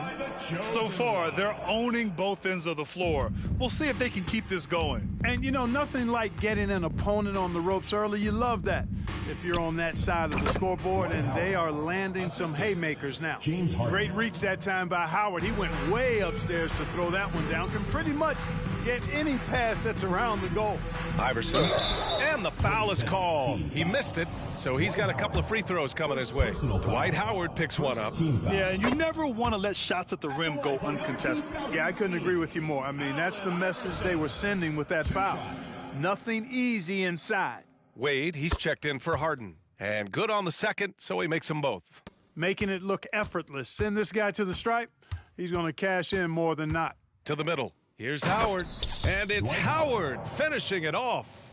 So far, they're owning both ends of the floor. We'll see if they can keep this going. And, you know, nothing like getting an opponent on the ropes early. You love that if you're on that side of the scoreboard, and they are landing some haymakers now. Great reach that time by Howard. He went way upstairs to throw that one down. Can pretty much get any pass that's around the goal. Iverson. And the foul is called. He missed it, so he's got a couple of free throws coming his way. Dwight Howard picks one up. Yeah, and you never want to let shots at the rim go uncontested. Yeah, I couldn't agree with you more. I mean, that's the message they were sending with that foul. Nothing easy inside. Wade, he's checked in for Harden. And good on the second, so he makes them both. Making it look effortless. Send this guy to the stripe. He's going to cash in more than not. To the middle. Here's Howard. And it's Howard finishing it off.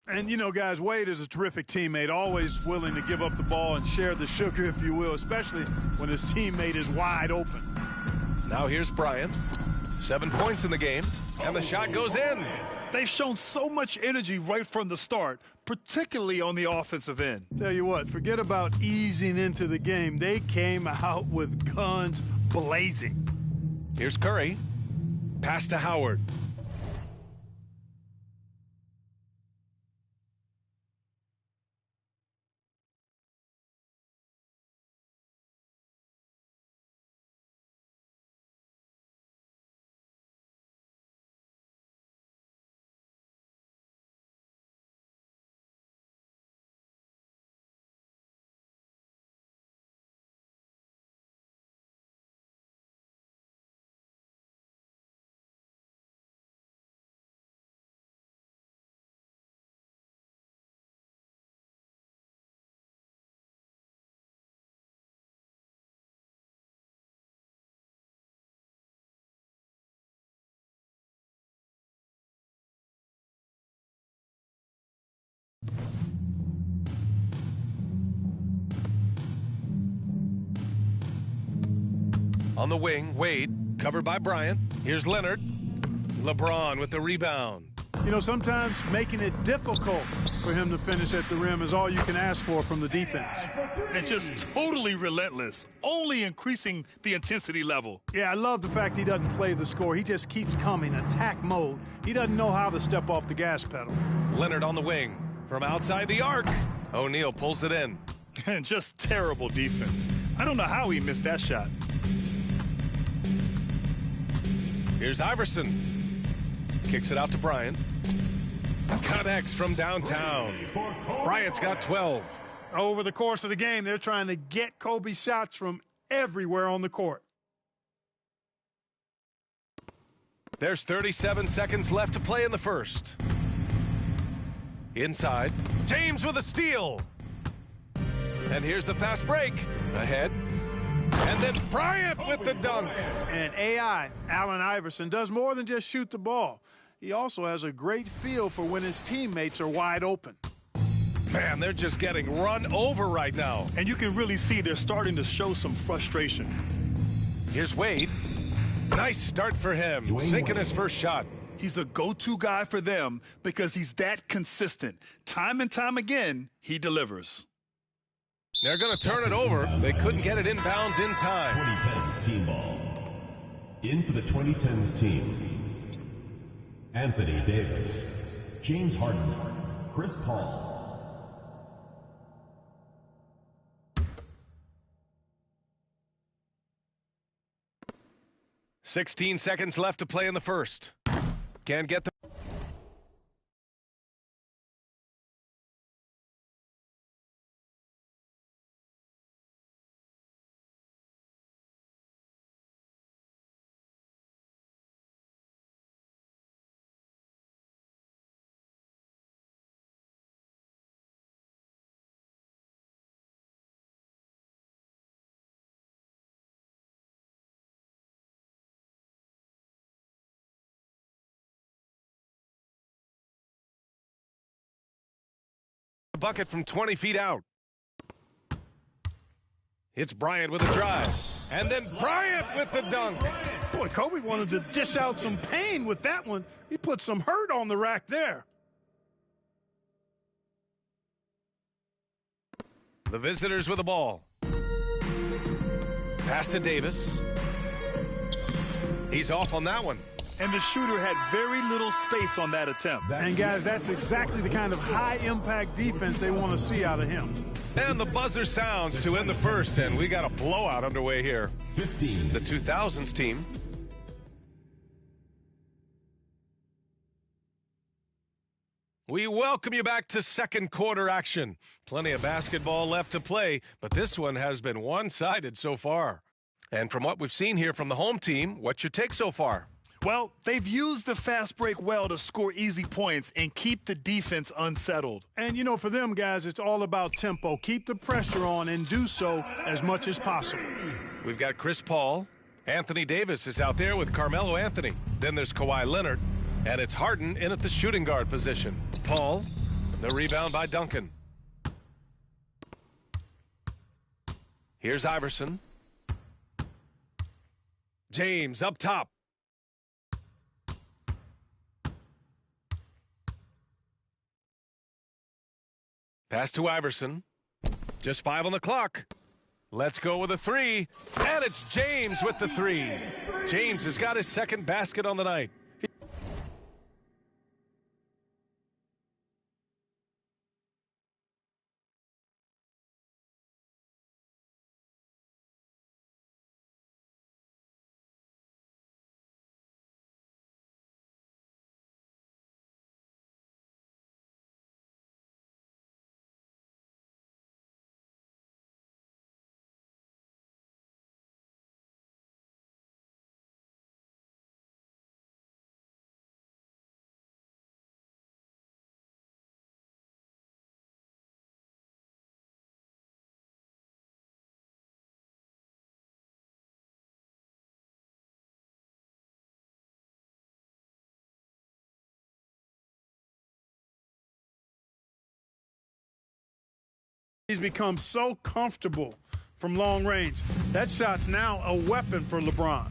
And, you know, guys, Wade is a terrific teammate, always willing to give up the ball and share the sugar, if you will, especially when his teammate is wide open. Now here's Bryant. 7 points in the game, and the shot goes in. They've shown so much energy right from the start, particularly on the offensive end. Tell you what, forget about easing into the game. They came out with guns blazing. Here's Curry. Pass to Howard. On the wing, Wade, covered by Bryant. Here's Leonard. LeBron with the rebound. You know, sometimes making it difficult for him to finish at the rim is all you can ask for from the defense. And just totally relentless, only increasing the intensity level. Yeah, I love the fact he doesn't play the score. He just keeps coming, attack mode. He doesn't know how to step off the gas pedal. Leonard on the wing. From outside the arc, O'Neal pulls it in. And just terrible defense. I don't know how he missed that shot. Here's Iverson. Kicks it out to Bryant. Connects from downtown. Bryant's got 12. Over the course of the game, they're trying to get Kobe shots from everywhere on the court. There's 37 seconds left to play in the first. Inside, James with a steal. And here's the fast break. Ahead. And then Bryant with the dunk. And AI, Allen Iverson, does more than just shoot the ball. He also has a great feel for when his teammates are wide open. Man, they're just getting run over right now. And you can really see they're starting to show some frustration. Here's Wade. Nice start for him, sinking his first shot. He's a go-to guy for them because he's that consistent. Time and time again, he delivers. They're going to turn it over. They couldn't get it inbounds in time. 2010s team ball. In for the 2010s team. Anthony Davis, James Harden, Chris Paul. "16 seconds left to play in the first. Can't get the... bucket from 20 feet out. It's Bryant with a drive. And then Bryant with the dunk. Boy, Kobe wanted to dish out some pain with that one. He put some hurt on the rack there. The visitors with the ball. Pass to Davis. He's off on that one. And the shooter had very little space on that attempt. And, guys, that's exactly the kind of high-impact defense they want to see out of him. And the buzzer sounds to end the first, and we got a blowout underway here. 15. The 2000s team. We welcome you back to second quarter action. Plenty of basketball left to play, but this one has been one-sided so far. And from what we've seen here from the home team, what's your take so far? Well, they've used the fast break well to score easy points and keep the defense unsettled. And, you know, for them, guys, it's all about tempo. Keep the pressure on and do so as much as possible. We've got Chris Paul. Anthony Davis is out there with Carmelo Anthony. Then there's Kawhi Leonard. And it's Harden in at the shooting guard position. Paul, The rebound by Duncan. Here's Iverson. James up top. Pass to Iverson. Just 5 on the clock. Let's go with a 3. And it's James with the 3. James has got his second basket on the night. He's become so comfortable from long range. That shot's now a weapon for LeBron.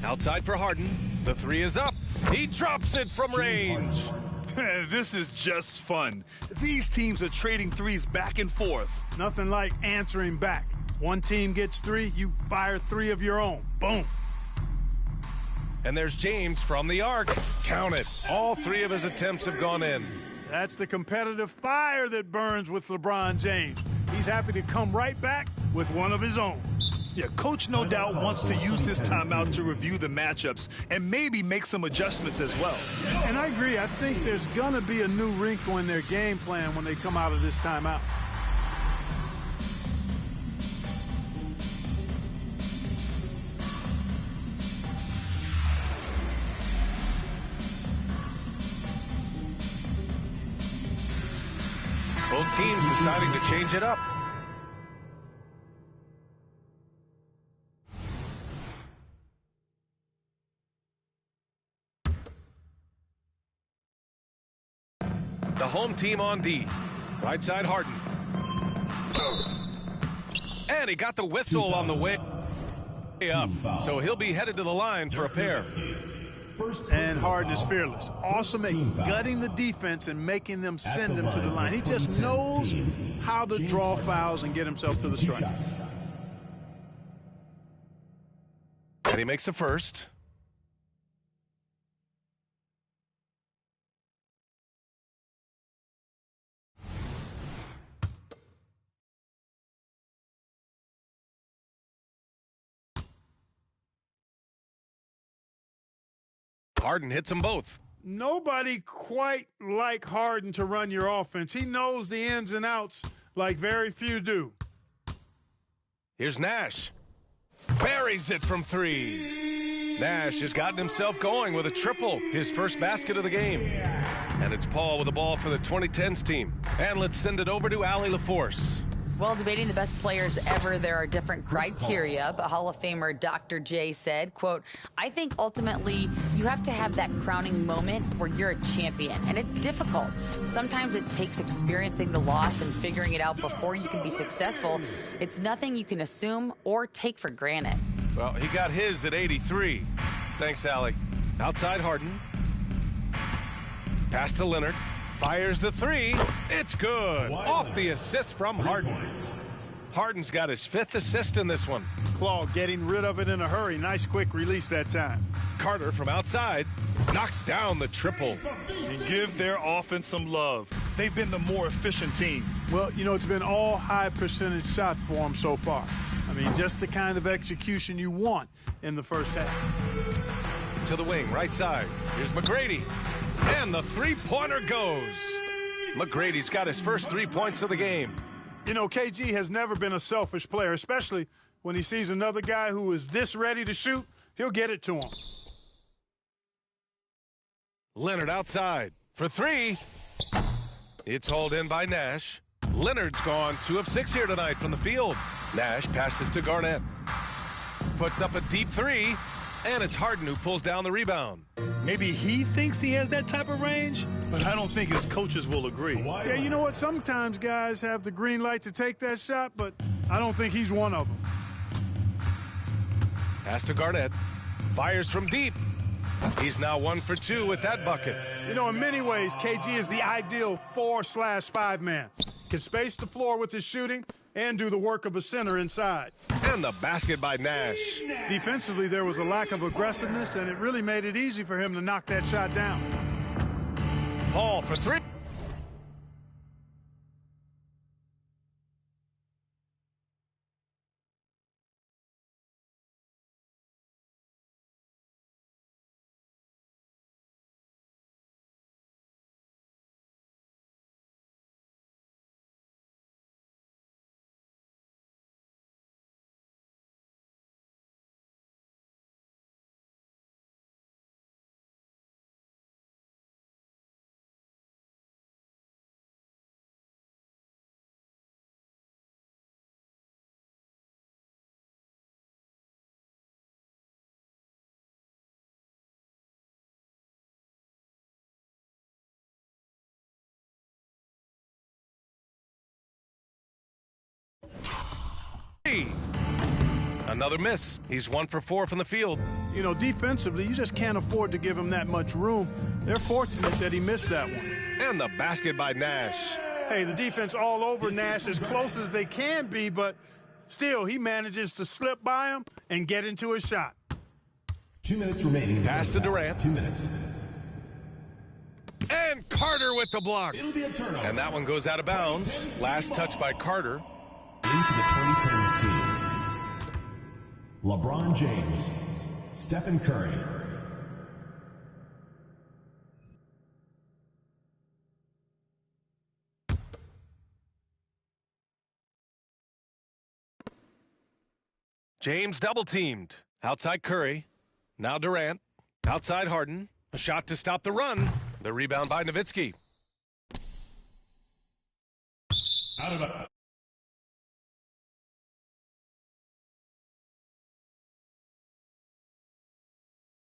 Outside for Harden. The 3 is up. He drops it from range. This is just fun. These teams are trading threes back and forth. Nothing like answering back. One team gets 3, you fire 3 of your own. Boom. And there's James from the arc. Count it. All 3 of his attempts have gone in. That's the competitive fire that burns with LeBron James. He's happy to come right back with one of his own. Yeah, Coach no doubt wants to use this timeout to review the matchups and maybe make some adjustments as well. And I agree. I think there's going to be a new wrinkle in their game plan when they come out of this timeout. Both teams deciding to change it up. The home team on D. Right side Harden. And he got the whistle on the way up. So he'll be headed to the line for a pair. And Harden is fearless. Awesome at gutting the defense and making them send him to the line. He just knows how to draw fouls and get himself to the stripe. And he makes a first. Harden hits them both. Nobody quite like Harden to run your offense. He knows the ins and outs like very few do. Here's Nash. Buries it from 3. Nash has gotten himself going with a triple, his first basket of the game. And it's Paul with the ball for the 2010s team. And let's send it over to Allie LaForce. Well, debating the best players ever, there are different criteria, but Hall of Famer Dr. J said, quote, I think ultimately you have to have that crowning moment where you're a champion, and it's difficult. Sometimes it takes experiencing the loss and figuring it out before you can be successful. It's nothing you can assume or take for granted. Well, he got his at 83. Thanks, Allie. Outside Harden. Pass to Leonard. Fires the 3. It's good. Off the assist from Harden. Harden's got his 5th assist in this one. Claude getting rid of it in a hurry. Nice quick release that time. Carter from outside knocks down the triple. And give their offense some love. They've been the more efficient team. Well, you know, it's been all high percentage shots for them so far. I mean, just the kind of execution you want in the first half. To the wing, right side. Here's McGrady. And the 3-pointer goes. McGrady's got his first 3 points of the game. You know, KG has never been a selfish player, especially when he sees another guy who is this ready to shoot, he'll get it to him. Leonard outside for 3. It's hauled in by Nash. Leonard's gone 2 of 6 here tonight from the field. Nash passes to Garnett. Puts up a deep 3. And it's Harden who pulls down the rebound. Maybe he thinks he has that type of range, but I don't think his coaches will agree. Yeah, you know what? Sometimes guys have the green light to take that shot, but I don't think he's one of them. Pass to Garnett. Fires from deep. He's now 1 for 2 with that bucket. You know, in many ways, KG is the ideal 4/5 man. Can space the floor with his shooting and do the work of a center inside. And the basket by Nash. Defensively, there was a lack of aggressiveness, and it really made it easy for him to knock that shot down. Paul for 3. Another miss. He's 1 for 4 from the field. You know, defensively, you just can't afford to give him that much room. They're fortunate that he missed that one. And the basket by Nash. Hey, the defense all over Nash as close as they can be, but still, he manages to slip by him and get into a shot. 2 minutes remaining. Pass to Durant. 2 minutes. And Carter with the block. It'll be a turnover. And that one goes out of bounds. Last touch by Carter. Into the 2010s team. LeBron James, Stephen Curry. James double teamed. Outside Curry. Now Durant. Outside Harden. A shot to stop the run. The rebound by Nowitzki. Out of it.